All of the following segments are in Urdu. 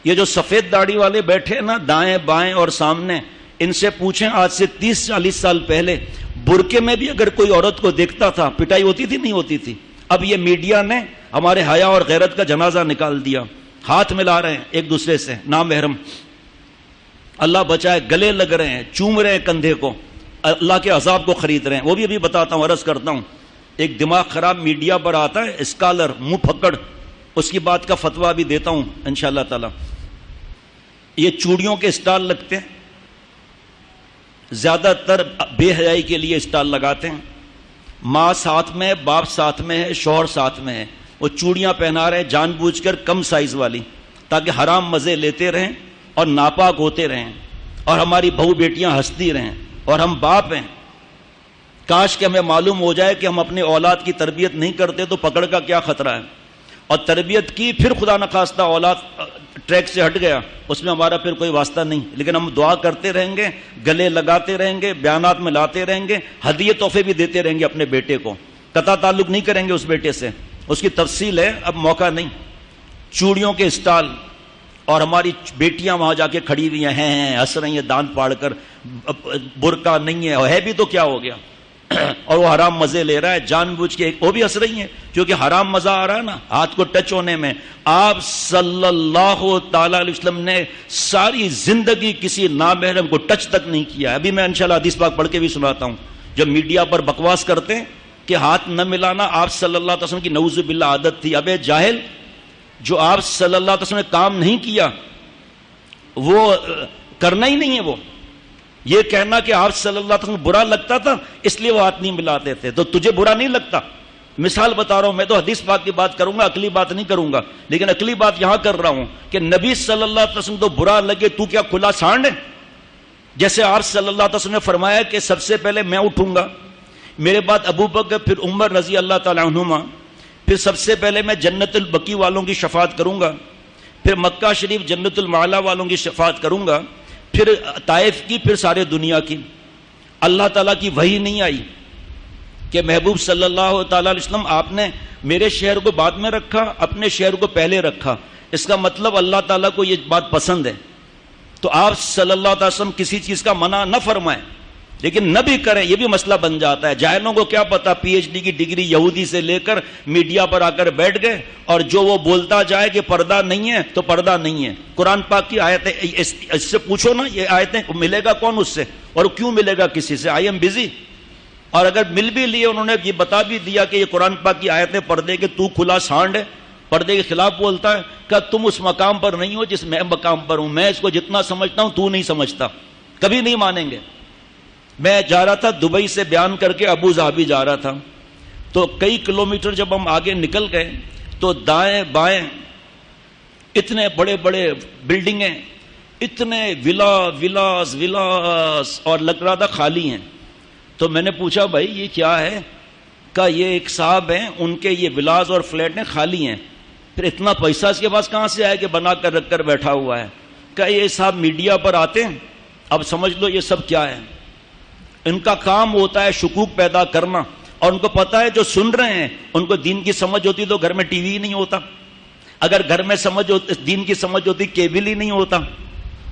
یہ جو سفید داڑھی والے بیٹھے نا دائیں بائیں اور سامنے، ان سے پوچھیں آج سے 30-40 سال پہلے برقعے میں بھی اگر کوئی عورت کو دیکھتا تھا پٹائی ہوتی تھی نہیں ہوتی تھی؟ اب یہ میڈیا نے ہمارے حیا اور غیرت کا جنازہ نکال دیا. ہاتھ ملا رہے ہیں ایک دوسرے سے نامحرم، اللہ بچائے، گلے لگ رہے ہیں، چوم رہے ہیں کندھے کو، اللہ کے عذاب کو خرید رہے ہیں. وہ بھی ابھی بتاتا ہوں، عرض کرتا ہوں. ایک دماغ خراب میڈیا پر آتا ہے اسکالر منہ پھکڑ، اس کی بات کا فتویٰ بھی دیتا ہوں انشاءاللہ تعالی. یہ چوڑیوں کے اسٹال لگتے ہیں، زیادہ تر بے حیائی کے لیے اسٹال لگاتے ہیں. ماں ساتھ میں ہے، باپ ساتھ میں ہے، شوہر ساتھ میں ہے، وہ چوڑیاں پہنا رہے ہیں جان بوجھ کر کم سائز والی، تاکہ حرام مزے لیتے رہیں اور ناپاک ہوتے رہیں اور ہماری بہو بیٹیاں ہنستی رہیں. اور ہم باپ ہیں، کاش کہ ہمیں معلوم ہو جائے کہ ہم اپنے اولاد کی تربیت نہیں کرتے تو پکڑ کا کیا خطرہ ہے، اور تربیت کی پھر خدا نخواستہ اولاد ٹریک سے ہٹ گیا، اس میں ہمارا پھر کوئی واسطہ نہیں. لیکن ہم دعا کرتے رہیں گے، گلے لگاتے رہیں گے، بیانات میں لاتے رہیں گے، ہدیے تحفے بھی دیتے رہیں گے اپنے بیٹے کو، قطع تعلق نہیں کریں گے اس بیٹے سے. اس کی تفصیل ہے، اب موقع نہیں. چوڑیوں کے اسٹال، اور ہماری بیٹیاں وہاں جا کے کھڑی ہوئی ہیں، ہنس رہی ہیں دان پاڑ کر، برقع نہیں ہے بھی تو کیا ہو گیا، اور وہ حرام مزے لے رہا ہے جان بوجھ کے. وہ بھی ہنس رہی ہیں کیونکہ حرام مزہ آ رہا ہے نا ہاتھ کو ٹچ ہونے میں. آپ صلی اللہ تعالی علیہ وسلم نے ساری زندگی کسی نامحرم کو ٹچ تک نہیں کیا. ابھی میں انشاءاللہ حدیث پاک پڑھ کے بھی سناتا ہوں. جب میڈیا پر بکواس کرتے ہیں کہ ہاتھ نہ ملانا آپ صلی اللہ علیہ وسلم کی نعوذ باللہ عادت تھی، ابے جاہل، جو آپ صلی اللہ علیہ وسلم نے کام نہیں کیا وہ کرنا ہی نہیں ہے. وہ یہ کہنا کہ آپ صلی اللہ علیہ وسلم برا لگتا تھا اس لیے وہ ہاتھ نہیں ملاتے تھے، تو تجھے برا نہیں لگتا؟ مثال بتا رہا ہوں، میں تو حدیث پاک کی بات کروں گا، عقلی بات نہیں کروں گا. لیکن عقلی بات یہاں کر رہا ہوں کہ نبی صلی اللہ علیہ وسلم تو برا لگے، تو کیا کھلا سانڈ ہے؟ جیسے آپ صلی اللہ علیہ وسلم نے فرمایا کہ سب سے پہلے میں اٹھوں گا، میرے بعد ابو بکر، پھر عمر رضی اللہ تعالی عنہما، پھر سب سے پہلے میں جنت البقیع والوں کی شفاعت کروں گا، پھر مکہ شریف جنت المعلا والوں کی شفاعت کروں گا، پھر طائف کی، پھر سارے دنیا کی. اللہ تعالیٰ کی وحی نہیں آئی کہ محبوب صلی اللہ تعالیٰ علیہ وسلم آپ نے میرے شہر کو بعد میں رکھا، اپنے شہر کو پہلے رکھا. اس کا مطلب اللہ تعالیٰ کو یہ بات پسند ہے. تو آپ صلی اللہ علیہ وسلم کسی چیز کا منع نہ فرمائیں، لیکن نہ بھی کریں، یہ بھی مسئلہ بن جاتا ہے. جاہلوں کو کیا پتا، پی ایچ ڈی کی ڈگری یہودی سے لے کر میڈیا پر آ کر بیٹھ گئے، اور جو وہ بولتا جائے کہ پردہ نہیں ہے تو پردہ نہیں ہے. قرآن پاک کی آیتیں، اس سے پوچھو نا یہ آیتیں ملے گا کون اس سے، اور کیوں ملے گا کسی سے؟ I am busy. اور اگر مل بھی لیے، انہوں نے یہ بتا بھی دیا کہ یہ قرآن پاک کی آیتیں پردے کے تو کھلا سانڈ ہے، پردے کے خلاف بولتا ہے. کہ تم اس مقام پر نہیں ہو جس میں مقام پر ہوں، میں اس کو جتنا سمجھتا ہوں تو نہیں سمجھتا. کبھی نہیں مانیں گے. میں جا رہا تھا دبئی سے بیان کر کے ابو ظہبی جا رہا تھا، تو کئی کلومیٹر جب ہم آگے نکل گئے تو دائیں بائیں اتنے بڑے بڑے بلڈنگیں، اتنے ولاس اور لگ رہا تھا خالی ہیں. تو میں نے پوچھا بھائی یہ کیا ہے؟ کہ یہ ایک صاحب ہیں، ان کے یہ ولاس اور فلیٹ ہیں خالی ہیں. پھر اتنا پیسہ اس کے پاس کہاں سے آیا کہ بنا کر رکھ کر بیٹھا ہوا ہے؟ کہ یہ صاحب میڈیا پر آتے ہیں، اب سمجھ لو یہ سب کیا ہے. ان کا کام ہوتا ہے شکوک پیدا کرنا، اور ان کو پتا ہے جو سن رہے ہیں ان کو دین کی سمجھ ہوتی تو گھر میں ٹی وی ہی نہیں ہوتا، اگر گھر میں دین کی سمجھ ہوتی کیبل ہی نہیں ہوتا.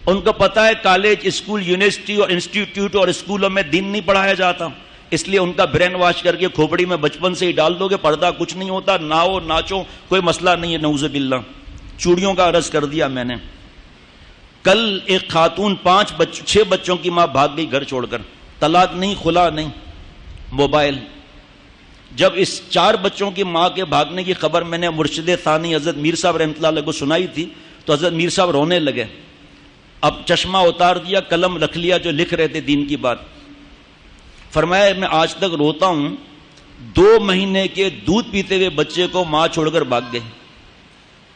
ان کو پتا ہے کالج، اسکول، یونیورسٹی اور انسٹیٹیوٹ اور اسکولوں میں دین نہیں پڑھایا جاتا، اس لیے ان کا برین واش کر کے کھوپڑی میں بچپن سے ہی ڈال دو گے، پردہ کچھ نہیں ہوتا، ناؤ ناچو کوئی مسئلہ نہیں ہے. نعوذ باللہ. چوڑیوں کا عرض کر دیا میں نے. کل ایک خاتون 6 بچوں کی ماں بھاگ گئی گھر چھوڑ کر، طلاق نہیں، خلا نہیں، موبائل. جب اس 4 بچوں کی ماں کے بھاگنے کی خبر میں نے مرشد ثانی حضرت میر صاحب رحمۃ اللہ علیہ کو سنائی تھی تو حضرت میر صاحب رونے لگے. اب چشمہ اتار دیا، قلم رکھ لیا جو لکھ رہے تھے دین کی بات. فرمایا میں آج تک روتا ہوں، 2 مہینے کے دودھ پیتے ہوئے بچے کو ماں چھوڑ کر بھاگ گئے.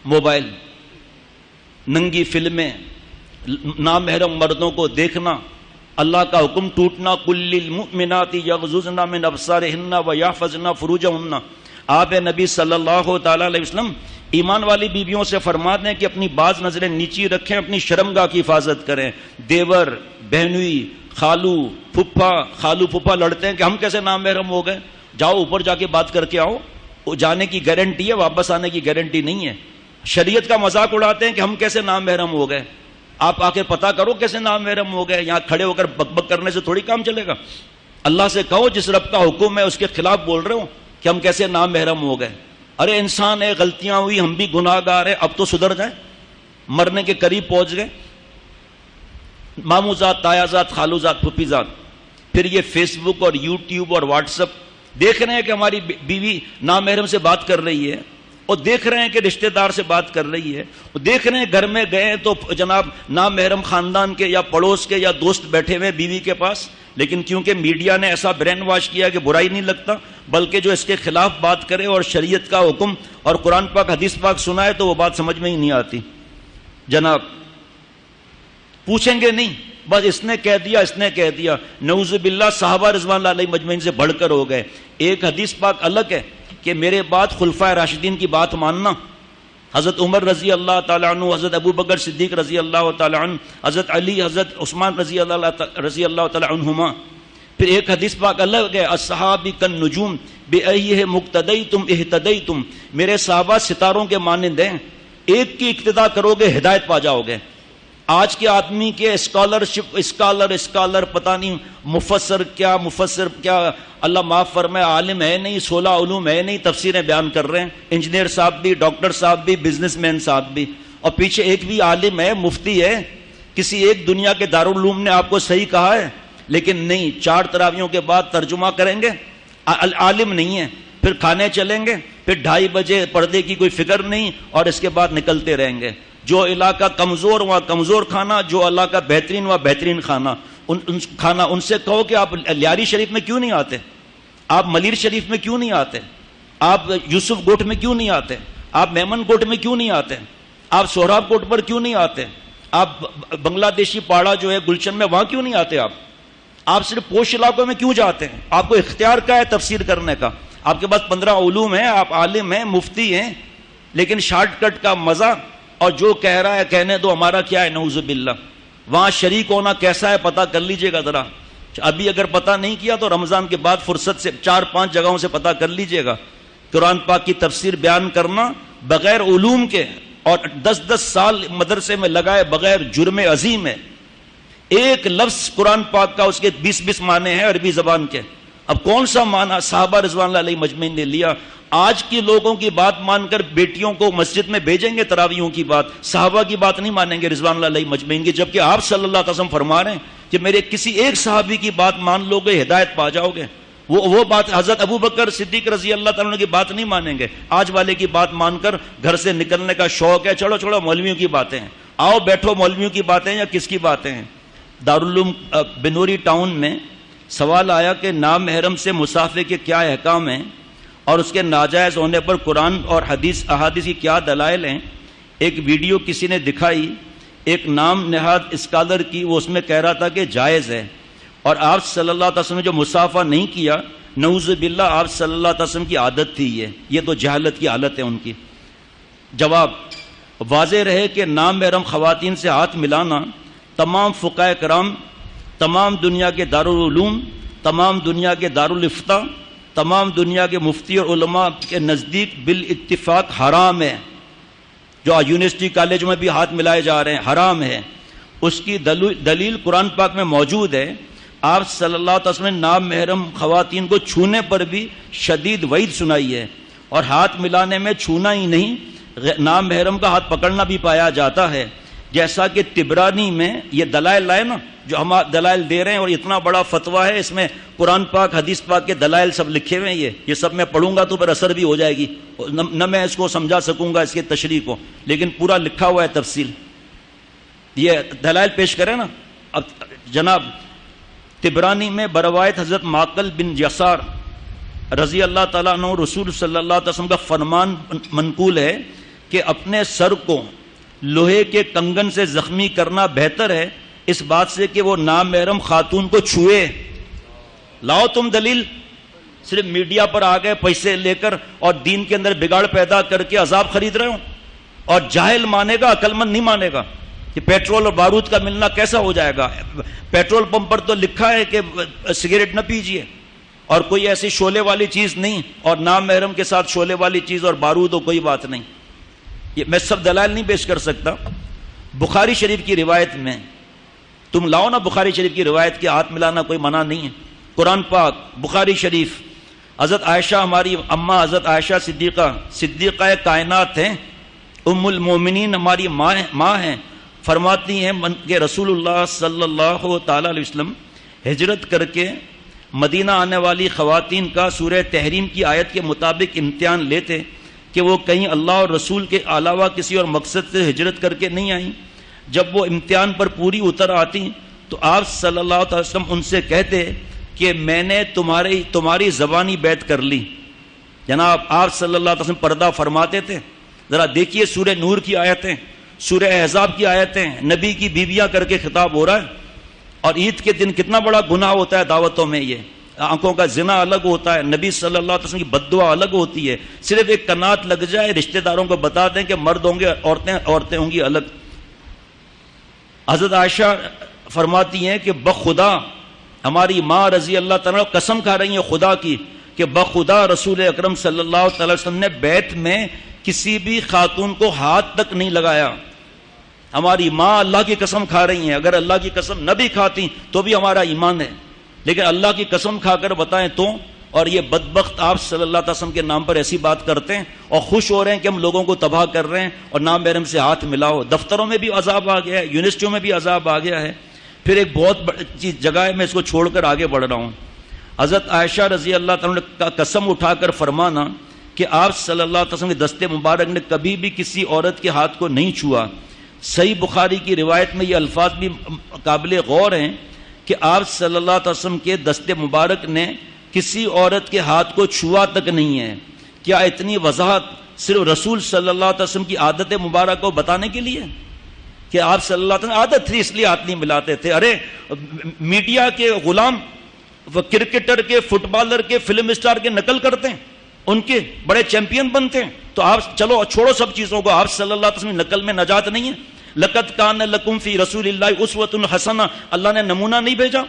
موبائل، ننگی فلمیں، نامحرم مردوں کو دیکھنا، اللہ کا حکم ٹوٹنا، کل للمؤمنات یغضضن من ابصارہن ویحفظن فروجہن. آپ نبی صلی اللہ تعالی علیہ وسلم ایمان والی بیویوں سے فرماتے ہیں کہ اپنی بعض نظریں نیچی رکھیں، اپنی شرمگاہ کی حفاظت کریں. دیور، بہنوئی، خالو پھپھا لڑتے ہیں کہ ہم کیسے نامحرم ہو گئے، جاؤ اوپر جا کے بات کر کے آؤ. جانے کی گارنٹی ہے، واپس آنے کی گارنٹی نہیں ہے. شریعت کا مذاق اڑاتے ہیں کہ ہم کیسے نامحرم ہو گئے. آپ آ کے پتا کرو کیسے نامحرم ہو گئے. یہاں کھڑے ہو کر بک بک کرنے سے تھوڑی کام چلے گا. اللہ سے کہو جس رب کا حکم ہے اس کے خلاف بول رہے ہو کہ ہم کیسے نامحرم ہو گئے. ارے انسان ہے, غلطیاں ہوئی, ہم بھی گناہ گار ہیں, اب تو سدھر جائیں. مرنے کے قریب پہنچ گئے, ماموزاد, تایازاد, خالوزاد, پھپھیزاد. پھر یہ فیس بک اور یوٹیوب اور واٹس ایپ دیکھ رہے ہیں کہ ہماری بیوی نامحرم سے بات کر رہی ہے, اور دیکھ رہے ہیں کہ رشتہ دار سے بات کر رہی ہے, اور دیکھ رہے ہیں گھر میں گئے تو جناب نامحرم خاندان کے یا پڑوس کے یا دوست بیٹھے ہوئے بیوی کے پاس. لیکن کیونکہ میڈیا نے ایسا برین واش کیا کہ برائی نہیں لگتا, بلکہ جو اس کے خلاف بات کرے اور شریعت کا حکم اور قرآن پاک حدیث پاک سنائے تو وہ بات سمجھ میں ہی نہیں آتی. جناب پوچھیں گے نہیں, بس اس نے کہہ دیا, اس نے کہہ دیا. نعوذ باللہ صحابہ رضوان اللہ علیہ مجمعین سے بڑھ کر ہو گئے. ایک حدیث پاک الگ ہے کہ میرے بعد خلفائے راشدین کی بات ماننا. حضرت عمر رضی اللہ تعالیٰ عنہ, حضرت ابو بکر صدیق رضی اللہ تعالیٰ عنہ, حضرت علی, حضرت عثمان رضی اللہ تعالیٰ عنہما. پھر ایک حدیث پاک الگ ہے, الصحابی کالنجوم بأیہ مقتدیتم اہتدیتم. میرے صحابہ ستاروں کے مانند ہیں, ایک کی اقتداء کرو گے ہدایت پا جاؤ گے. آج کے آدمی کے اسکالر پتہ نہیں مفسر کیا اللہ معاف فرمائے, عالم ہے نہیں, 16 علوم ہے نہیں, تفسیریں بیان کر رہے ہیں. انجینئر صاحب بھی, ڈاکٹر صاحب بھی, بزنس مین صاحب بھی, اور پیچھے ایک بھی عالم ہے, مفتی ہے. کسی ایک دنیا کے دارالعلوم نے آپ کو صحیح کہا ہے, لیکن نہیں, 4 تراویحوں کے بعد ترجمہ کریں گے, عالم نہیں ہے. پھر کھانے چلیں گے, پھر 2:30 بجے پردے کی کوئی فکر نہیں, اور اس کے بعد نکلتے رہیں گے. جو علاقہ کمزور وہاں کمزور کھانا, جو علاقہ بہترین وہاں بہترین کھانا. ان سے کہو کہ آپ لیاری شریف میں کیوں نہیں آتے, آپ ملیر شریف میں کیوں نہیں آتے, آپ یوسف گوٹ میں کیوں نہیں آتے, آپ میمن گوٹ میں کیوں نہیں آتے, آپ سہراب گوٹ پر کیوں نہیں آتے, آپ بنگلہ دیشی پاڑا جو ہے گلشن میں وہاں کیوں نہیں آتے, آپ صرف پوش علاقوں میں کیوں جاتے ہیں. آپ کو اختیار کا ہے تفسیر کرنے کا, آپ کے پاس 15 علوم ہیں, آپ عالم ہیں, مفتی ہیں, لیکن شارٹ کٹ کا مزہ, اور جو کہہ رہا ہے کہنے دو, ہمارا کیا ہے نعوذ باللہ. وہاں شریک ہونا کیسا ہے پتہ کر لیجئے گا ذرا. ابھی اگر پتہ نہیں کیا تو رمضان کے بعد فرصت سے 4-5 جگہوں سے پتہ کر لیجئے گا. قرآن پاک کی تفسیر بیان کرنا بغیر علوم کے اور 10 سال مدرسے میں لگائے بغیر جرم عظیم ہے. ایک لفظ قرآن پاک کا اس کے 20 معنی ہیں عربی زبان کے. اب کون سا معنی صحابہ رضوان اللہ علیہ مجمعین نے لیا. آج کی لوگوں کی بات مان کر بیٹیوں کو مسجد میں بھیجیں گے تراویحوں کی بات, صحابہ کی بات نہیں مانیں گے رضوان اللہ علیہ مجمعین کی, جبکہ آپ صلی اللہ علیہ وسلم فرما رہے ہیں کہ میرے کسی ایک صحابی کی بات مان لو گے ہدایت پا جاؤ گے. وہ بات حضرت ابو بکر صدیق رضی اللہ تعالیٰ کی بات نہیں مانیں گے. آج والے کی بات مان کر گھر سے نکلنے کا شوق ہے, چلو مولویوں کی باتیں ہیں, آؤ بیٹھو مولویوں کی باتیں یا کس کی باتیں ہیں. دارالعلوم بنوری ٹاؤن میں سوال آیا کہ نامحرم سے مسافر کے کیا احکام ہیں اور اس کے ناجائز ہونے پر قرآن اور احادیث کی کیا دلائل ہیں. ایک ویڈیو کسی نے دکھائی ایک نام نہاد اسکالر کی, وہ اس میں کہہ رہا تھا کہ جائز ہے, اور آپ صلی اللہ علیہ وسلم نے جو مسافہ نہیں کیا, نعوذ باللہ آپ صلی اللہ علیہ وسلم کی عادت تھی. یہ تو جہالت کی حالت ہے ان کی. جواب واضح رہے کہ نامحرم خواتین سے ہاتھ ملانا تمام فقہاء کرام, تمام دنیا کے دارالعلوم, تمام دنیا کے دارالفتہ, تمام دنیا کے مفتی اور علماء کے نزدیک بالاتفاق حرام ہے. جو یونیورسٹی کالج میں بھی ہاتھ ملائے جا رہے ہیں حرام ہے. اس کی دلیل قرآن پاک میں موجود ہے. آپ صلی اللہ علیہ وسلم نے نامحرم خواتین کو چھونے پر بھی شدید وعید سنائی ہے, اور ہاتھ ملانے میں چھونا ہی نہیں, نامحرم کا ہاتھ پکڑنا بھی پایا جاتا ہے. جیسا کہ طبرانی میں یہ دلائل لائے نا, جو ہم دلائل دے رہے ہیں, اور اتنا بڑا فتویٰ ہے, اس میں قرآن پاک حدیث پاک کے دلائل سب لکھے ہوئے ہیں. یہ سب میں پڑھوں گا تو پھر اثر بھی ہو جائے گی, نہ میں اس کو سمجھا سکوں گا اس کے تشریح کو, لیکن پورا لکھا ہوا ہے تفصیل. یہ دلائل پیش کریں نا. اب جناب طبرانی میں بروایت حضرت معقل بن یسار رضی اللہ تعالیٰ عنہ رسول صلی اللہ علیہ وسلم کا فرمان منقول ہے کہ اپنے سر کو لوہے کے کنگن سے زخمی کرنا بہتر ہے اس بات سے کہ وہ نامحرم خاتون کو چھوئے. لاؤ تم دلیل. صرف میڈیا پر آ گئے پیسے لے کر اور دین کے اندر بگاڑ پیدا کر کے عذاب خرید رہے ہو, اور جاہل مانے گا, عقل مند نہیں مانے گا. کہ پیٹرول اور بارود کا ملنا کیسا ہو جائے گا. پیٹرول پمپ پر تو لکھا ہے کہ سگریٹ نہ پیجئے, اور کوئی ایسی شعلے والی چیز نہیں, اور نامحرم کے ساتھ شعلے والی چیز اور بارود ہو کوئی بات نہیں. یہ میں سب دلائل نہیں پیش کر سکتا. بخاری شریف کی روایت میں تم لاؤ نا، بخاری شریف کی روایت کے ہاتھ ملانا کوئی منع نہیں ہے. قرآن پاک، بخاری شریف، حضرت عائشہ ہماری اماں حضرت عائشہ صدیقہ کائنات ہیں، ام المومنین ہماری ماں ہیں، فرماتی ہیں کہ رسول اللہ صلی اللہ تعالی علیہ وسلم ہجرت کر کے مدینہ آنے والی خواتین کا سورہ تحریم کی آیت کے مطابق امتحان لیتے کہ وہ کہیں اللہ اور رسول کے علاوہ کسی اور مقصد سے ہجرت کر کے نہیں آئیں. جب وہ امتحان پر پوری اتر آتی تو آپ صلی اللہ علیہ وسلم ان سے کہتے کہ میں نے تمہاری زبانی بیعت کر لی. جناب آپ صلی اللہ علیہ وسلم پردہ فرماتے تھے. ذرا دیکھیے سورہ نور کی آیتیں، سورہ احزاب کی آیتیں، نبی کی بیویاں کر کے خطاب ہو رہا ہے. اور عید کے دن کتنا بڑا گناہ ہوتا ہے دعوتوں میں، یہ آنکھوں کا زنا الگ ہوتا ہے، نبی صلی اللہ علیہ وسلم کی بد دعا الگ ہوتی ہے. صرف ایک کنات لگ جائے، رشتہ داروں کو بتا دیں کہ مرد ہوں گے، عورتیں ہوں گی الگ. حضرت عائشہ فرماتی ہیں کہ بخدا ہماری ماں رضی اللہ تعالیٰ قسم کھا رہی ہیں خدا کی کہ بخدا رسول اکرم صلی اللہ تعالی وسلم نے بیت میں کسی بھی خاتون کو ہاتھ تک نہیں لگایا. ہماری ماں اللہ کی قسم کھا رہی ہیں. اگر اللہ کی قسم نہ بھی کھاتی تو بھی ہمارا ایمان ہے، لیکن اللہ کی قسم کھا کر بتائیں تو. اور یہ بدبخت آپ صلی اللہ علیہ وسلم کے نام پر ایسی بات کرتے ہیں اور خوش ہو رہے ہیں کہ ہم لوگوں کو تباہ کر رہے ہیں اور نام محرم سے ہاتھ ملاؤ. دفتروں میں بھی عذاب آ گیا ہے، یونیورسٹیوں میں بھی عذاب آ گیا ہے. پھر ایک بہت بڑی جگہ ہے، میں اس کو چھوڑ کر آگے بڑھ رہا ہوں. حضرت عائشہ رضی اللہ تعالیٰ کا قسم اٹھا کر فرمانا کہ آپ صلی اللہ علیہ وسلم کے دستے مبارک نے کبھی بھی کسی عورت کے ہاتھ کو نہیں چھوا. صحیح بخاری کی روایت میں یہ الفاظ بھی قابل غور ہیں کہ آپ صلی اللہ علیہ وسلم کے دستے مبارک نے کسی عورت کے ہاتھ کو چھوا تک نہیں ہے. کیا اتنی وضاحت صرف رسول صلی اللہ علیہ وسلم کی عادت مبارک کو بتانے کے لیے کہ آپ صلی اللہ علیہ وسلم عادت تھی اس لیے ہاتھ نہیں ملاتے تھے؟ ارے میڈیا کے غلام کرکٹر کے، فٹ بالر کے، فلم اسٹار کے نقل کرتے ہیں، ان کے بڑے چیمپئن بنتے ہیں. تو آپ چلو چھوڑو سب چیزوں کو، آپ صلی اللہ علیہ وسلم نقل میں نجات نہیں ہے. لقد کان لکم فی رسول اللہ اسوۃ حسنہ، اللہ نے نمونہ نہیں بھیجا؟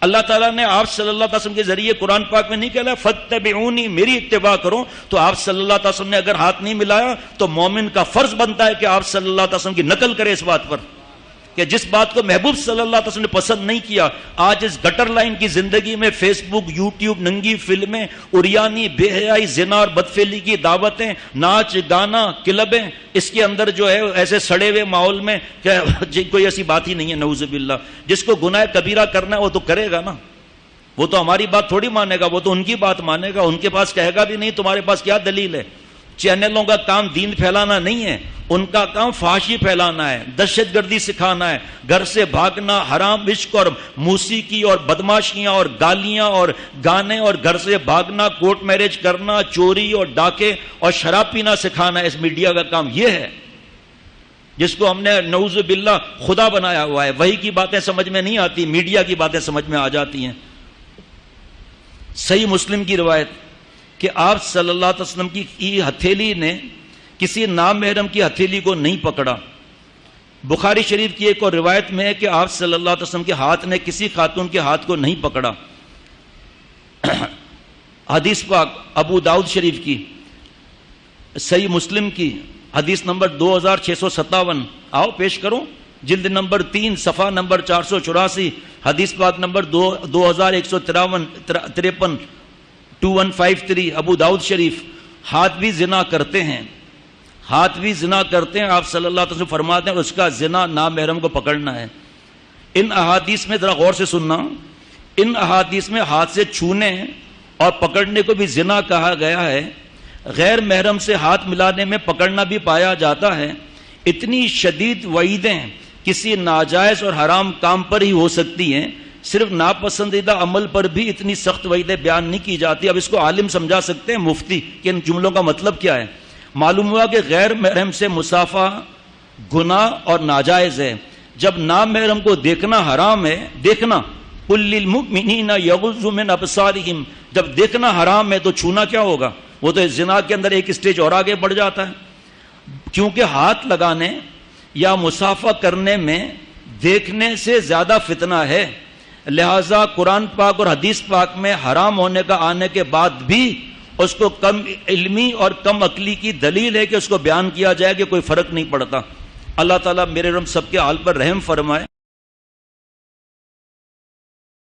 اللہ تعالیٰ نے آپ صلی اللہ علیہ وسلم کے ذریعے قرآن پاک میں نہیں کہا فاتبعونی، میری اتباع کرو؟ تو آپ صلی اللہ علیہ وسلم نے اگر ہاتھ نہیں ملایا تو مومن کا فرض بنتا ہے کہ آپ صلی اللہ علیہ وسلم کی نقل کرے اس بات پر کہ جس بات کو محبوب صلی اللہ علیہ وسلم نے پسند نہیں کیا. آج اس گٹر لائن کی زندگی میں فیس بک، یوٹیوب، ننگی فلمیں، اریانی، بے حیائی، زنا اور بدفعلی کی دعوتیں، ناچ گانا، کلبیں، اس کے اندر جو ہے ایسے سڑے ہوئے ماحول میں کوئی ایسی بات ہی نہیں ہے. نعوذ باللہ. جس کو گناہ کبیرہ کرنا ہے وہ تو کرے گا نا، وہ تو ہماری بات تھوڑی مانے گا، وہ تو ان کی بات مانے گا. ان کے پاس کہے گا بھی نہیں تمہارے پاس کیا دلیل ہے. چینلوں کا کام دین پھیلانا نہیں ہے، ان کا کام فحاشی پھیلانا ہے، دہشت گردی سکھانا ہے، گھر سے بھاگنا، حرام عشق اور موسیقی اور بدماشیاں اور گالیاں اور گانے اور گھر سے بھاگنا، کورٹ میرج کرنا، چوری اور ڈاکے اور شراب پینا سکھانا ہے. اس میڈیا کا کام یہ ہے جس کو ہم نے نعوذ باللہ خدا بنایا ہوا ہے. وحی کی باتیں سمجھ میں نہیں آتی، میڈیا کی باتیں سمجھ میں آ جاتی ہیں. صحیح مسلم کی روایت کہ آپ صلی اللہ علیہ وسلم کی ہتھیلی نے کسی نامحرم کی ہتھیلی کو نہیں پکڑا. بخاری شریف کی ایک اور روایت میں ہے کہ آپ صلی اللہ علیہ وسلم کے ہاتھ نے کسی خاتون کے ہاتھ کو نہیں پکڑا. حدیث پاک ابو داؤد شریف کی، صحیح مسلم کی حدیث نمبر 2657، آؤ پیش کرو، جلد نمبر 3 صفحہ نمبر 484، حدیث پاک نمبر 2153 2153 ابو داؤد شریف. ہاتھ بھی زنا کرتے ہیں، ہاتھ بھی زنا کرتے ہیں. آپ صلی اللہ علیہ وسلم فرماتے ہیں اس کا زنا نامحرم کو پکڑنا ہے. ان احادیث میں ذرا غور سے سننا، ان احادیث میں ہاتھ سے چھونے اور پکڑنے کو بھی زنا کہا گیا ہے. غیر محرم سے ہاتھ ملانے میں پکڑنا بھی پایا جاتا ہے. اتنی شدید وعیدیں کسی ناجائز اور حرام کام پر ہی ہو سکتی ہیں، صرف ناپسندیدہ عمل پر بھی اتنی سخت وعیدیں بیان نہیں کی جاتی. اب اس کو عالم سمجھا سکتے ہیں، مفتی، کہ ان جملوں کا مطلب کیا ہے. معلوم ہوا کہ غیر محرم سے مصافحہ گناہ اور ناجائز ہے. جب نامحرم کو دیکھنا حرام ہے، دیکھنا قل للمؤمنین یغضوا من ابصارہم، جب دیکھنا حرام ہے تو چھونا کیا ہوگا؟ وہ تو زنا کے اندر ایک اسٹیج اور آگے بڑھ جاتا ہے. کیونکہ ہاتھ لگانے یا مصافحہ کرنے میں دیکھنے سے زیادہ فتنہ ہے، لہذا قرآن پاک اور حدیث پاک میں حرام ہونے کا آنے کے بعد بھی اس کو کم علمی اور کم عقلی کی دلیل ہے کہ اس کو بیان کیا جائے کہ کوئی فرق نہیں پڑتا۔ اللہ تعالیٰ میرے رب سب کے حال پر رحم فرمائے۔